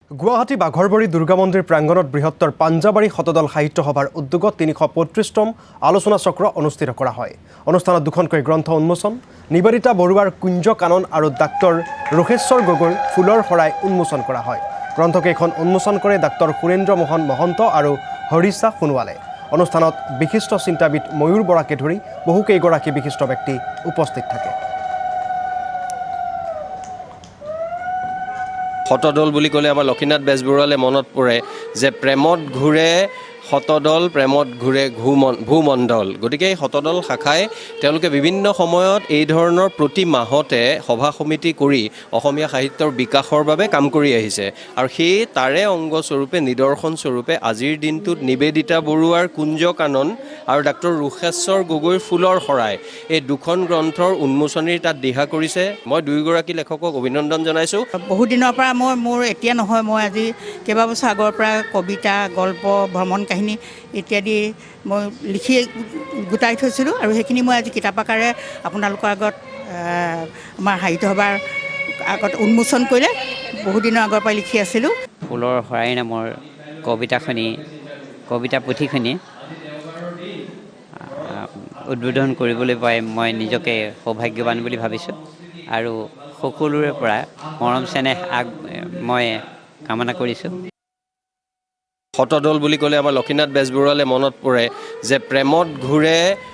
গুৱাহাটী বাঘৰবৰী দুৰ্গা মন্দিৰ প্ৰাংগণত বৃহত্তৰ পাঞ্জাবাৰী শতদল সাহিত্য সভাৰ উদ্যোগত ৩৩৫তম আলোচনা চক্ৰ অনুষ্ঠিত কৰা হয়। অনুষ্ঠানত দুখনকৈ গ্ৰন্থ উন্মোচন, নিবেদিতা বৰুৱাৰ কুঞ্জ কানন আৰু ডাক্তৰ ৰোষেশ্বৰ গগৈৰ ফুলৰ শৰাই উন্মোচন কৰা হয়। গ্ৰন্থকেইখন উন্মোচন কৰে ডাক্তৰ সুৰেন্দ্ৰ মোহন মহন্ত আৰু হৰিশা সোণোৱালে। অনুষ্ঠানত বিশিষ্ট চিন্তাবিদ ময়ূৰ বৰাকে ধৰি বহুকেইগৰাকী বিশিষ্ট ব্যক্তি উপস্থিত থাকে। শতদল বুলি ক'লে আমাৰ লক্ষীনাথ বেজবৰুৱালে মনত পৰে যে প্ৰেমত ঘূৰে শতদল, প্ৰেমত ঘূৰে ভূমণ্ডল। গতিকে এই শতদল শাখাই তেওঁলোকে বিভিন্ন সময়ত এই ধৰণৰ প্ৰতি মাহতে সভা সমিতি কৰি অসমীয়া সাহিত্যৰ বিকাশৰ বাবে কাম কৰি আহিছে। আৰু সেই তাৰে অংগস্বৰূপে নিদৰ্শনস্বৰূপে আজিৰ দিনটোত নিবেদিতা বৰুৱাৰ কুঞ্জ কানন আৰু ডাক্তৰ ৰোষেশ্বৰ গগৈৰ ফুলৰ শৰাই এই দুখন গ্ৰন্থৰ উন্মোচনীৰ তাত দিহা কৰিছে। মই দুয়োগৰাকী লেখকক অভিনন্দন জনাইছোঁ। বহু দিনৰ পৰা মোৰ এতিয়া নহয়, মই আজি কেইবাবছৰ আগৰ পৰা কবিতা, গল্প, ভ্ৰমণ কাহিনী ইত্যাদি মই লিখি গোটাই থৈছিলোঁ আৰু সেইখিনি মই আজি কিতাপ আকাৰে আপোনালোকৰ আগত আমাৰ সাহিত্য সভাৰ আগত উন্মোচন কৰিলে। বহুদিনৰ আগৰ পৰাই লিখি আছিলোঁ। ফুলৰ শৰাই নামৰ কবিতা পুথিখিনি উদ্বোধন কৰিবলৈ পাই মই নিজকে সৌভাগ্যৱান বুলি ভাবিছোঁ আৰু সকলোৰে পৰা মৰম চেনেহ মই কামনা কৰিছোঁ। শতদল বুলি ক'লে আমাৰ লক্ষীনাথ বেজবৰুৱালে মনত পৰে যে প্ৰেমত ঘূৰে